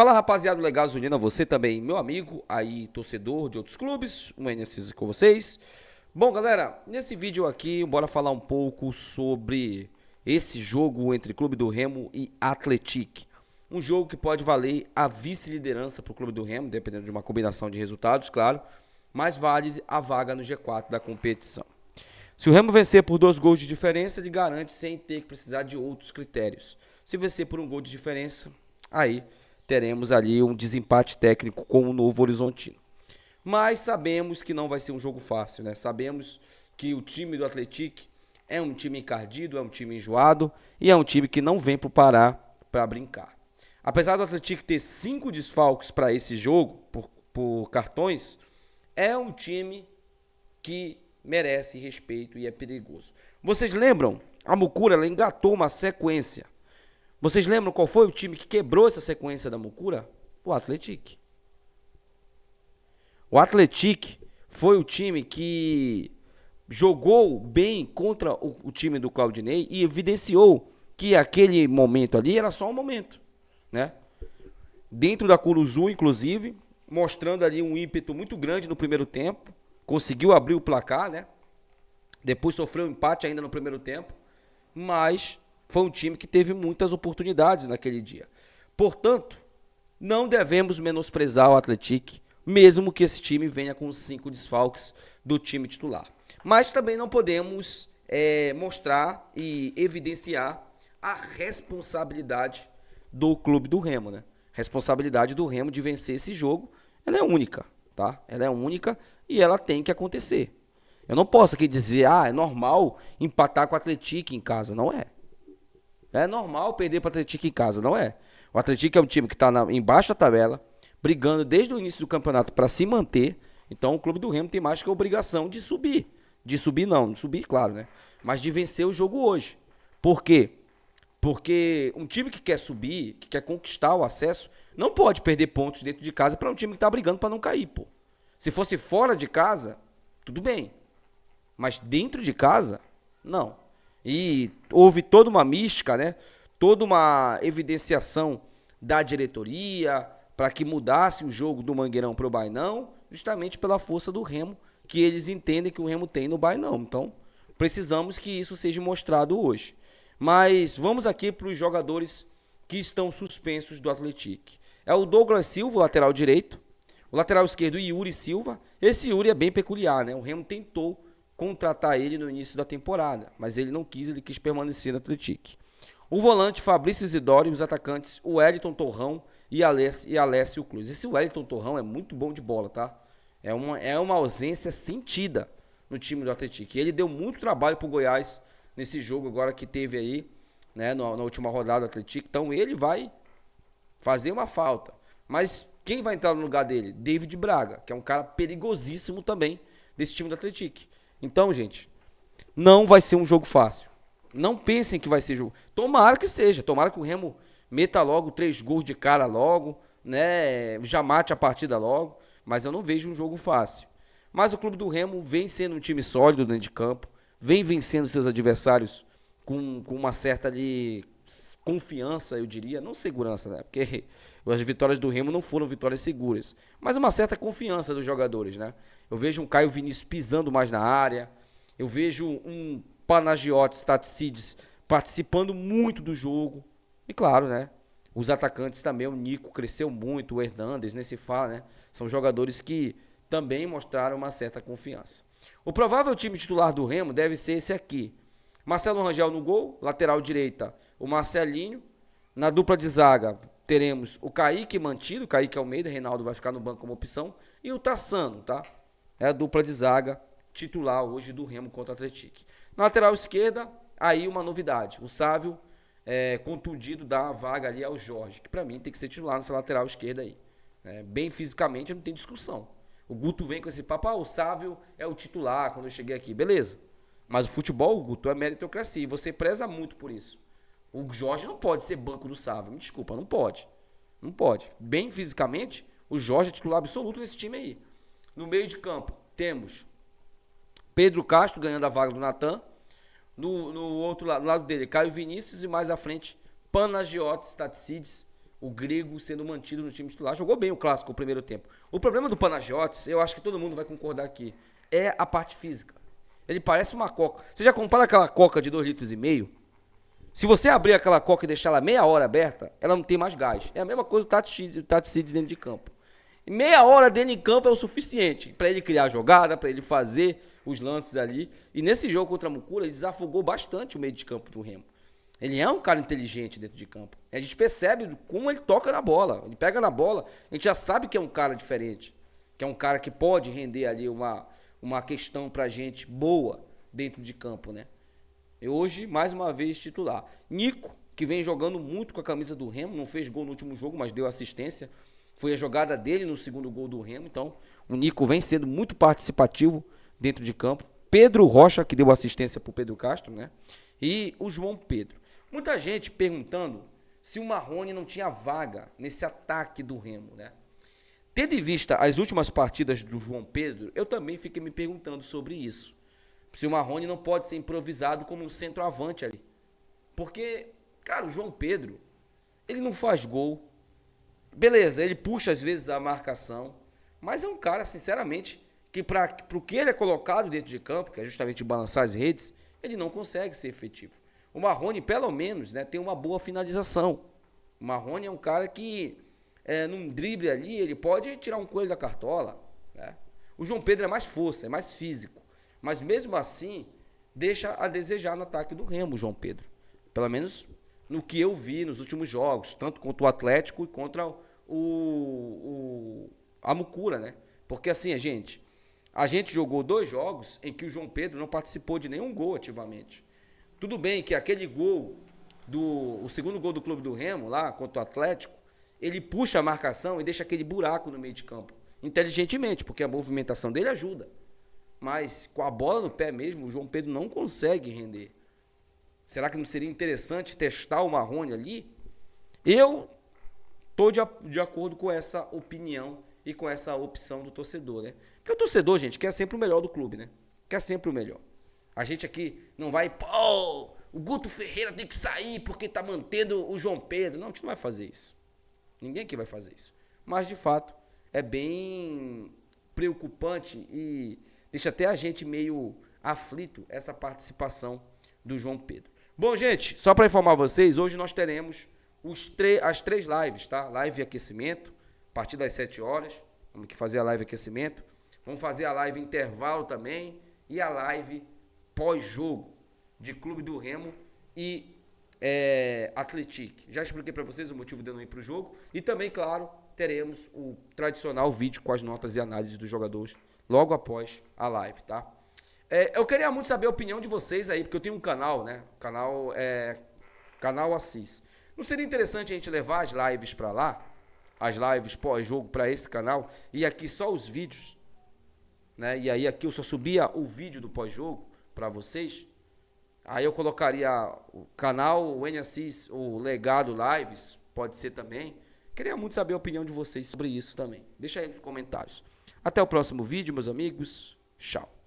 Fala, rapaziada, legal, Zunina, você também, meu amigo, aí torcedor de outros clubes, um NSC com vocês. Bom, galera, nesse vídeo aqui, bora falar um pouco sobre esse jogo entre Clube do Remo e Atlético. Um jogo que pode valer a vice-liderança para o Clube do Remo, dependendo de uma combinação de resultados, claro, mas vale a vaga no G4 da competição. Se o Remo vencer por 2 gols de diferença, ele garante sem ter que precisar de outros critérios. Se vencer por 1 gol de diferença, aí teremos ali um desempate técnico com o Novo Horizontino. Mas sabemos que não vai ser um jogo fácil, né? Sabemos que o time do Atlético é um time encardido, é um time enjoado e é um time que não vem para o Pará para brincar. Apesar do Atlético ter 5 desfalques para esse jogo, por cartões, é um time que merece respeito e é perigoso. Vocês lembram? A Mucura ela engatou uma sequência. Vocês lembram qual foi o time que quebrou essa sequência da Mucura? O Atlético. O Atlético foi o time que jogou bem contra o time do Claudinei e evidenciou que aquele momento ali era só um momento, né? Dentro da Curuzu, inclusive, mostrando ali um ímpeto muito grande no primeiro tempo, conseguiu abrir o placar, né? Depois sofreu um empate ainda no primeiro tempo, mas foi um time que teve muitas oportunidades naquele dia. Portanto, não devemos menosprezar o Atlético, mesmo que esse time venha com 5 desfalques do time titular. Mas também não podemos mostrar e evidenciar a responsabilidade do clube do Remo, né? Responsabilidade do Remo de vencer esse jogo, ela é única, tá? Ela é única e ela tem que acontecer. Eu não posso aqui dizer, é normal empatar com o Atlético em casa, não é. É normal perder para o Atlético em casa, não é? O Atlético é um time que está embaixo da tabela, brigando desde o início do campeonato para se manter. Então o clube do Remo tem mais que a obrigação de subir. De subir não, de subir, claro, né? Mas de vencer o jogo hoje. Por quê? Porque um time que quer subir, que quer conquistar o acesso, não pode perder pontos dentro de casa para um time que está brigando para não cair, pô. Se fosse fora de casa, tudo bem. Mas dentro de casa, não. E houve toda uma mística, né? Toda uma evidenciação da diretoria para que mudasse o jogo do Mangueirão para o Bainão, justamente pela força do Remo, que eles entendem que o Remo tem no Bainão. Então, precisamos que isso seja mostrado hoje. Mas vamos aqui para os jogadores que estão suspensos do Atlético. É o Douglas Silva, o lateral direito. O lateral esquerdo, o Yuri Silva. Esse Yuri é bem peculiar, né? O Remo tentou contratar ele no início da temporada, mas ele não quis, ele quis permanecer no Atlético. O volante Fabrício Isidoro e os atacantes o Wellington Torrão e Alessio Cruz. Esse Wellington Torrão é muito bom de bola, tá? É uma ausência sentida no time do Atlético. Ele deu muito trabalho pro Goiás nesse jogo agora que teve aí, né, na última rodada do Atlético. Então ele vai fazer uma falta. Mas quem vai entrar no lugar dele? David Braga, que é um cara perigosíssimo também desse time do Atlético. Então, gente, não vai ser um jogo fácil. Não pensem que vai ser jogo. Tomara que seja. Tomara que o Remo meta logo 3 gols de cara logo, né? Já mate a partida logo. Mas eu não vejo um jogo fácil. Mas o clube do Remo vem sendo um time sólido dentro de campo. Vem vencendo seus adversários com uma certa ali confiança, eu diria. Não segurança, né? Porque as vitórias do Remo não foram vitórias seguras. Mas uma certa confiança dos jogadores, né? Eu vejo um Caio Vinícius pisando mais na área. Eu vejo um Panagiotis Tatsides participando muito do jogo. E claro, né? Os atacantes também, o Nico cresceu muito, o Hernandes, nem se fala, né? São jogadores que também mostraram uma certa confiança. O provável time titular do Remo deve ser esse aqui. Marcelo Rangel no gol, lateral direita, o Marcelinho. Na dupla de zaga teremos o Kaique mantido, o Kaique Almeida, Reinaldo vai ficar no banco como opção. E o Tassano, tá? É a dupla de zaga titular hoje do Remo contra o Atlético. Na lateral esquerda, aí uma novidade. O Sávio, contundido, dá a vaga ali ao Jorge, que pra mim tem que ser titular nessa lateral esquerda aí. Bem fisicamente, não tem discussão. O Guto vem com esse papo, o Sávio é o titular quando eu cheguei aqui. Beleza. Mas o futebol, Guto, é meritocracia e você preza muito por isso. O Jorge não pode ser banco do Sávio. Me desculpa, não pode. Não pode. Bem fisicamente, o Jorge é titular absoluto nesse time aí. No meio de campo, temos Pedro Castro ganhando a vaga do Natan. No outro lado, no lado dele, Caio Vinícius e mais à frente, Panagiotis Tatsides o Grego sendo mantido no time titular. Jogou bem o clássico, o primeiro tempo. O problema do Panagiotis, eu acho que todo mundo vai concordar aqui, é a parte física. Ele parece uma coca. Você já compara aquela coca de 2,5 litros? Se você abrir aquela coca e deixar ela meia hora aberta, ela não tem mais gás. É a mesma coisa do Tati dentro de campo. E meia hora dentro de campo é o suficiente para ele criar a jogada, para ele fazer os lances ali. E nesse jogo contra a Mucura, ele desafogou bastante o meio de campo do Remo. Ele é um cara inteligente dentro de campo. A gente percebe como ele toca na bola. Ele pega na bola, a gente já sabe que é um cara diferente. Que é um cara que pode render ali uma questão pra gente boa dentro de campo, né? E hoje, mais uma vez, titular. Nico, que vem jogando muito com a camisa do Remo, não fez gol no último jogo, mas deu assistência. Foi a jogada dele no segundo gol do Remo. Então, o Nico vem sendo muito participativo dentro de campo. Pedro Rocha, que deu assistência pro Pedro Castro, né? E o João Pedro. Muita gente perguntando se o Marrone não tinha vaga nesse ataque do Remo, né? Tendo em vista as últimas partidas do João Pedro, eu também fiquei me perguntando sobre isso. Se o Marrone não pode ser improvisado como um centroavante ali. Porque, cara, o João Pedro, ele não faz gol. Beleza, ele puxa às vezes a marcação. Mas é um cara, sinceramente, que para o que ele é colocado dentro de campo, que é justamente balançar as redes, ele não consegue ser efetivo. O Marrone, pelo menos, né, tem uma boa finalização. O Marrone é um cara que, num drible ali, ele pode tirar um coelho da cartola. Né? O João Pedro é mais força, é mais físico. Mas mesmo assim, deixa a desejar no ataque do Remo, o João Pedro. Pelo menos no que eu vi nos últimos jogos, tanto contra o Atlético e contra a Mucura, né? Porque assim, a gente jogou 2 jogos em que o João Pedro não participou de nenhum gol ativamente. Tudo bem que aquele gol, o segundo gol do Clube do Remo, lá contra o Atlético, ele puxa a marcação e deixa aquele buraco no meio de campo. Inteligentemente, porque a movimentação dele ajuda. Mas com a bola no pé mesmo, o João Pedro não consegue render. Será que não seria interessante testar o Marrone ali? Eu estou de acordo com essa opinião e com essa opção do torcedor, né? Porque o torcedor, gente, quer sempre o melhor do clube, né? Quer sempre o melhor. A gente aqui não vai, pô, o Guto Ferreira tem que sair porque tá mantendo o João Pedro. Não, a gente não vai fazer isso. Ninguém aqui vai fazer isso. Mas, de fato, é bem preocupante e deixa até a gente meio aflito essa participação do João Pedro. Bom, gente, só para informar vocês, hoje nós teremos as 3 lives, tá? Live aquecimento, a partir das 7 horas. Vamos aqui fazer a live aquecimento. Vamos fazer a live intervalo também e a live pós-jogo de Clube do Remo e Atlético. Já expliquei para vocês o motivo de eu não ir para o jogo. E também, claro, teremos o tradicional vídeo com as notas e análises dos jogadores logo após a live, tá? Eu queria muito saber a opinião de vocês aí, porque eu tenho um canal, né? Canal Assis. Não seria interessante a gente levar as lives para lá? As lives pós-jogo para esse canal? E aqui só os vídeos, né? E aí aqui eu só subia o vídeo do pós-jogo para vocês. Aí eu colocaria o canal, o Assis, o Legado Lives, pode ser também. Queria muito saber a opinião de vocês sobre isso também. Deixa aí nos comentários. Até o próximo vídeo, meus amigos. Tchau.